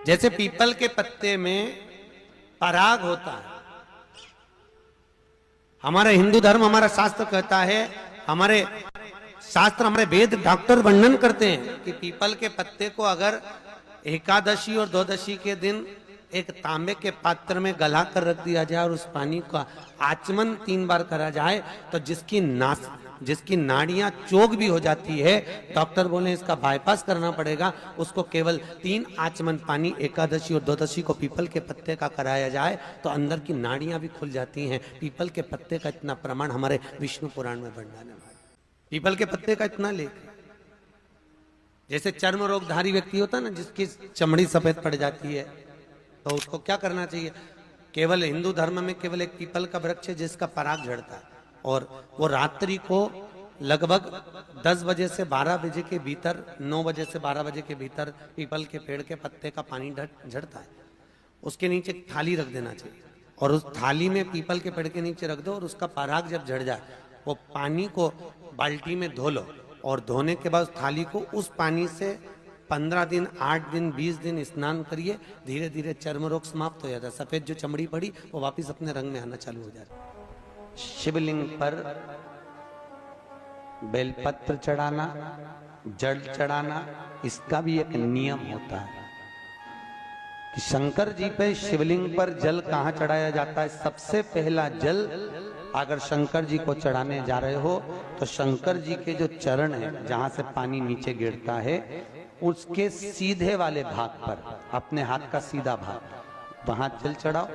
जैसे पीपल के पत्ते में पराग होता है। हमारा हिंदू धर्म, हमारा शास्त्र कहता है, हमारे शास्त्र, हमारे वेद, डॉक्टर वर्णन करते हैं कि पीपल के पत्ते को अगर एकादशी और द्वादशी के दिन एक तांबे के पात्र में गला कर रख दिया जाए और उस पानी का आचमन 3 बार करा जाए तो जिसकी नाड़ियां चोक भी हो जाती है, डॉक्टर बोले इसका बाईपास करना पड़ेगा, उसको केवल 3 आचमन पानी एकादशी और द्वादशी को पीपल के पत्ते का कराया जाए तो अंदर की नाड़ियां भी खुल जाती हैं। पीपल के पत्ते का इतना प्रमाण हमारे विष्णु पुराण में वर्णन है। पीपल के पत्ते का इतना लेख। जैसे चर्म रोगधारी व्यक्ति होता है ना, जिसकी चमड़ी सफेद पड़ जाती है, तो उसको क्या करना चाहिए? केवल हिंदू धर्म में केवल एक पीपल का वृक्ष है जिसका पराग झड़ता है, और वो रात्रि को लगभग 10 बजे से 12 बजे के भीतर, 9 बजे से 12 बजे के भीतर पीपल के पेड़ के पत्ते का पानी झड़ता है। उसके नीचे एक थाली रख देना चाहिए और उस थाली में पीपल के पेड़ के नीचे रख दो, और उसका पराग जब झड़ जाए वो पानी को बाल्टी में धो लो, और धोने के बाद थाली को उस पानी से 15 दिन, 8 दिन, 20 दिन स्नान करिए। धीरे धीरे चर्म रोग समाप्त हो जाता है। सफेद जो चमड़ी पड़ी वो वापस अपने रंग में आना चालू हो जाता है। शिवलिंग पर बेलपत्र चढ़ाना, जल चढ़ाना, इसका भी एक नियम होता है कि शंकर जी पे शिवलिंग पर जल कहाँ चढ़ाया जाता है। सबसे पहला जल अगर शंकर जी को चढ़ाने जा रहे हो तो शंकर जी के जो चरण है, जहां से पानी नीचे गिरता है, उसके सीधे वाले भाग पर, अपने हाथ का सीधा भाग, वहां जल चढ़ाओ।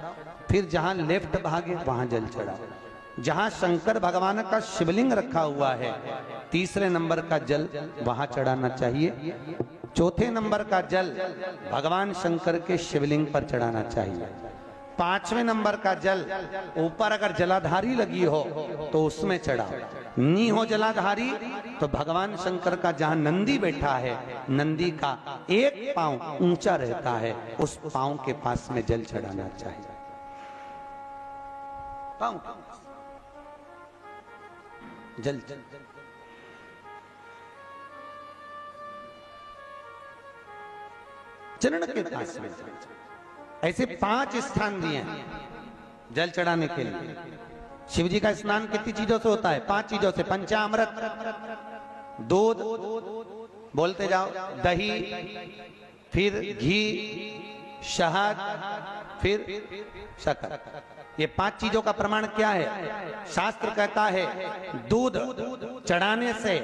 फिर जहां लेफ्ट भाग है वहां जल चढ़ाओ। जहां शंकर भगवान का शिवलिंग रखा हुआ है, तीसरे नंबर का जल वहां चढ़ाना चाहिए। चौथे नंबर का जल भगवान शंकर के शिवलिंग पर चढ़ाना चाहिए। 5वें नंबर का जल ऊपर अगर जलाधारी लगी हो तो उसमें चढ़ाओ। नी हो जलाधारी तो भगवान शंकर का जहां नंदी बैठा है, नंदी का एक पांव ऊंचा रहता है, उस पांव के पास में जल चढ़ाना चाहिए। पांव जल चरण के पास में। ऐसे 5 स्थान दिए हैं जल चढ़ाने के लिए। शिव जी का स्नान कितनी चीजों से होता है? 5 चीजों से। पंचामृत, दूध, बोलते जाओ, दही, फिर घी, शहद, फिर शक्कर। ये 5 चीजों का प्रमाण क्या है? शास्त्र कहता है दूध चढ़ाने से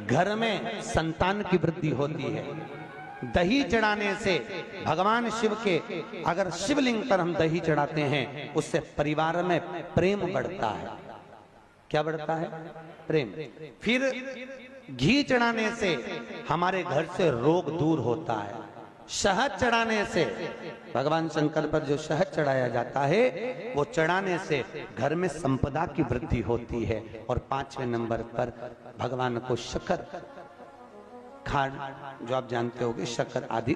घर में संतान की वृद्धि होती है। दही चढ़ाने से भगवान शिव के, अगर शिवलिंग पर हम दही चढ़ाते हैं, उससे परिवार में प्रेम बढ़ता है। क्या बढ़ता है? प्रेम। फिर घी चढ़ाने से हमारे घर से रोग दूर होता है। शहद चढ़ाने से, भगवान शंकर पर जो शहद चढ़ाया जाता है, वो चढ़ाने से घर में संपदा की वृद्धि होती है। और 5वें नंबर पर भगवान को शक्कर, खांड जो आप जानते होंगे, शक्कर आदि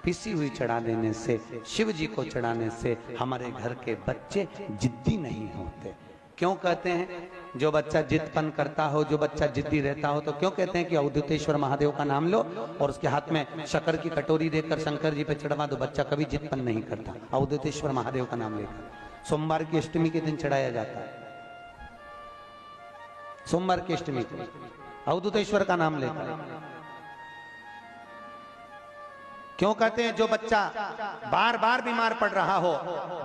पिसी हुई चढ़ा देने से, शिव जी को चढ़ाने से हमारे घर के बच्चे जिद्दी नहीं होते। क्यों कहते हैं? जो बच्चा जिद्दपन करता हो, जो बच्चा जिद्दी रहता हो, तो क्यों कहते हैं कि अवधूतेश्वर महादेव का नाम लो और उसके हाथ में शक्कर की कटोरी देकर शंकर जी पे चढ़वा दो, बच्चा कभी जिद्दपन नहीं करता। अवधूतेश्वर महादेव का नाम लेकर सोमवार की अष्टमी के दिन चढ़ाया जाता है। सोमवार की अष्टमी को अवधूतेश्वर का नाम लेकर। क्यों कहते हैं? जो बच्चा बार बार बीमार पड़ रहा हो,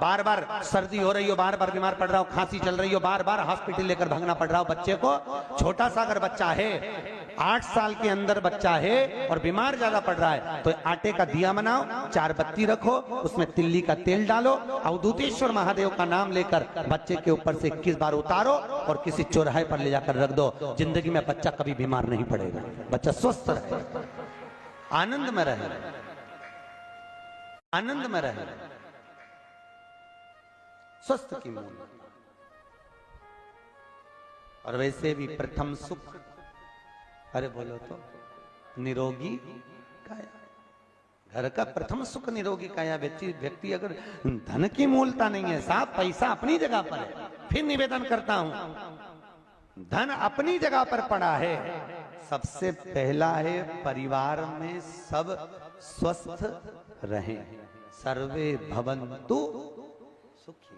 बार बार सर्दी हो रही हो, बार बार बीमार पड़ रहा हो, खांसी चल रही हो, बार बार हॉस्पिटल लेकर भागना पड़ रहा हो बच्चे को, छोटा सा अगर बच्चा है, 8 साल के अंदर बच्चा है और बीमार ज्यादा पड़ रहा है, तो आटे का दिया बनाओ, 4 बत्ती रखो, उसमें तिल्ली का तेल डालो, अवधूतेश्वर महादेव का नाम लेकर बच्चे के ऊपर से 21 बार उतारो और किसी चौराहे पर ले जाकर रख दो। जिंदगी में बच्चा कभी बीमार नहीं पड़ेगा, बच्चा स्वस्थ रहे, आनंद में रहे, आनंद में रहे, स्वस्थ की मूल। और वैसे भी प्रथम सुख, अरे बोलो तो, निरोगी काया। घर का प्रथम सुख निरोगी काया। व्यक्ति अगर धन की मूलता नहीं है, साफ पैसा अपनी जगह पर है, फिर निवेदन करता हूं, धन अपनी जगह पर पड़ा है, सबसे पहला है परिवार में सब स्वस्थ रहें। सर्वे भवन्तु सुखी।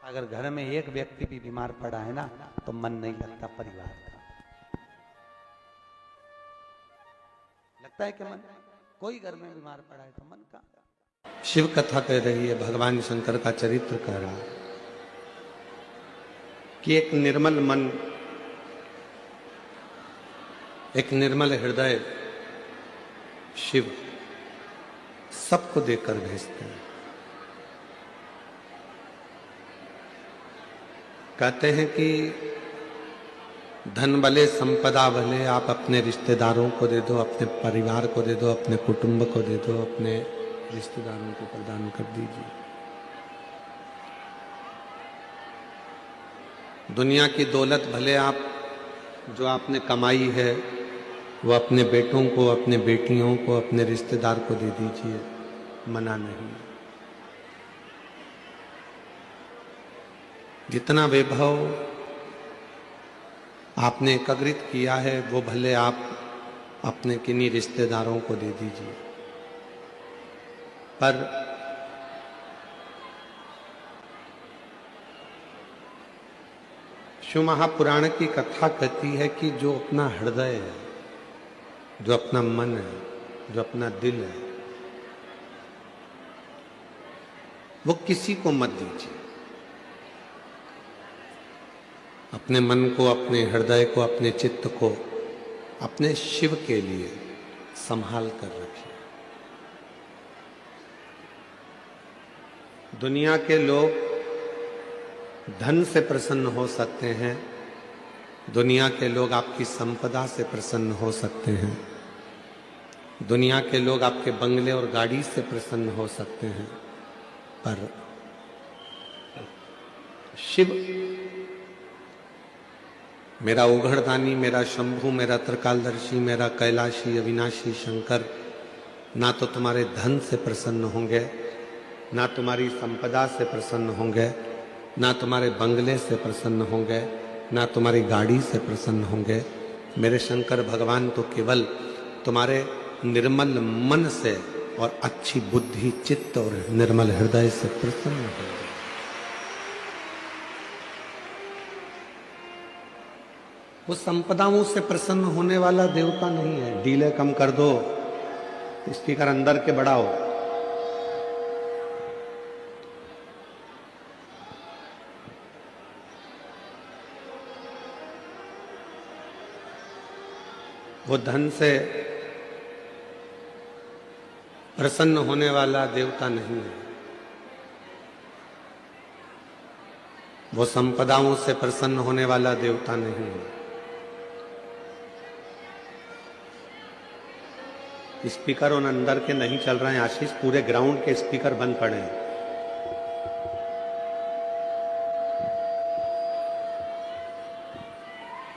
अगर घर में एक व्यक्ति भी बीमार पड़ा है ना तो मन नहीं लगता परिवार का। लगता है कि मन, कोई घर में बीमार पड़ा है तो मन का। शिव कथा कह रही है, भगवान शंकर का चरित्र कह रहा है कि एक निर्मल मन, एक निर्मल हृदय शिव सबको देकर भेजते हैं। कहते हैं कि धन भले संपदा भले आप अपने रिश्तेदारों को दे दो, अपने परिवार को दे दो, अपने कुटुंब को दे दो, अपने रिश्तेदारों को प्रदान कर दीजिए। दुनिया की दौलत भले आप जो आपने कमाई है वो अपने बेटों को, अपने बेटियों को, अपने रिश्तेदार को दे दीजिए, मना नहीं। जितना वैभव आपने एकत्रित किया है वो भले आप अपने किन्हीं रिश्तेदारों को दे दीजिए, पर शिव महापुराण की कथा कहती है कि जो अपना हृदय है, जो अपना मन है, जो अपना दिल है, वो किसी को मत दीजिए। अपने मन को, अपने हृदय को, अपने चित्त को अपने शिव के लिए संभाल कर रखिए। दुनिया के लोग धन से प्रसन्न हो सकते हैं, दुनिया के लोग आपकी संपदा से प्रसन्न हो सकते हैं, दुनिया के लोग आपके बंगले और गाड़ी से प्रसन्न हो सकते हैं, पर शिव, मेरा उघड़दानी, मेरा शंभु, मेरा त्रिकालदर्शी, मेरा कैलाशी अविनाशी शंकर ना तो तुम्हारे धन से प्रसन्न होंगे, ना तुम्हारी संपदा से प्रसन्न होंगे, ना तुम्हारे बंगले से प्रसन्न होंगे, ना तुम्हारी गाड़ी से प्रसन्न होंगे। मेरे शंकर भगवान तो केवल तुम्हारे निर्मल मन से और अच्छी बुद्धि, चित्त और निर्मल हृदय से प्रसन्न होंगे। वो संपदाओं से प्रसन्न होने वाला देवता नहीं है। डीले कम कर दो, स्पीकर अंदर के बढ़ाओ। वो धन से प्रसन्न होने वाला देवता नहीं है। वो संपदाओं से प्रसन्न होने वाला देवता नहीं है। स्पीकर उन अंदर के नहीं चल रहे हैं आशीष, पूरे ग्राउंड के स्पीकर बंद पड़े हैं।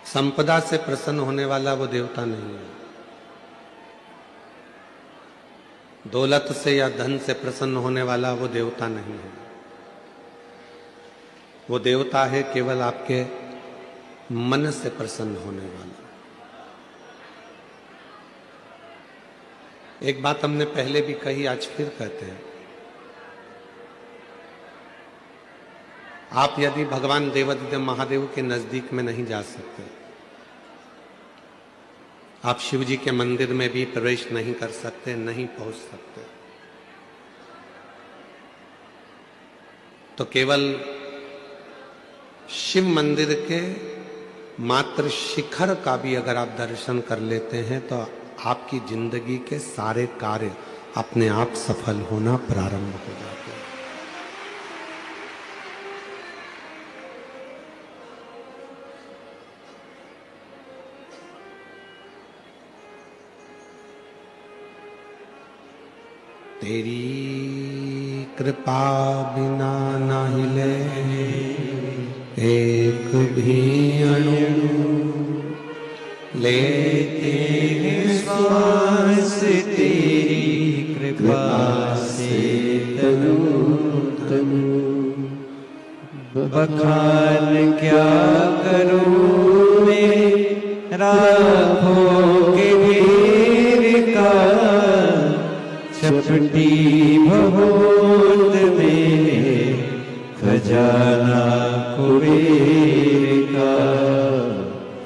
संपदा से प्रसन्न होने वाला वो देवता नहीं है। दौलत से या धन से प्रसन्न होने वाला वो देवता नहीं है। वो देवता है केवल आपके मन से प्रसन्न होने वाला। एक बात हमने पहले भी कही, आज फिर कहते हैं, आप यदि भगवान देवादिदेव महादेव के नजदीक में नहीं जा सकते, आप शिव जी के मंदिर में भी प्रवेश नहीं कर सकते, नहीं पहुंच सकते, तो केवल शिव मंदिर के मात्र शिखर का भी अगर आप दर्शन कर लेते हैं तो आपकी जिंदगी के सारे कार्य अपने आप सफल होना प्रारंभ हो जाते हैं। तेरी कृपा बिना ना हिले एक भी अणु, लेते हैं श्वास तेरी कृपा से तनु तनु। बखान क्या करूं मैं राहों के घेर का, चपटी भवोत में खजाना कुबेर का।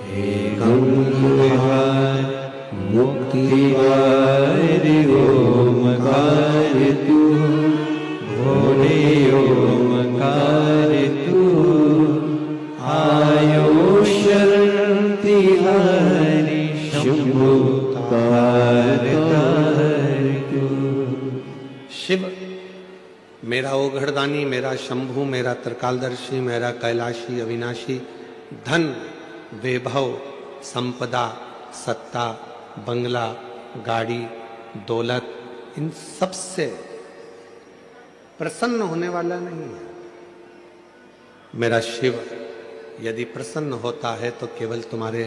हे गंगार मुक्तिवार ओमकार तू, भोले ओमकार तू, आयो शरण तिहारी शंभु तार तार तू। शिव मेरा ओघड़दानी, मेरा शंभु, मेरा त्रिकालदर्शी, मेरा कैलाशी अविनाशी, धन वैभव संपदा सत्ता बंगला गाड़ी दौलत इन सब से प्रसन्न होने वाला नहीं है। मेरा शिव यदि प्रसन्न होता है तो केवल तुम्हारे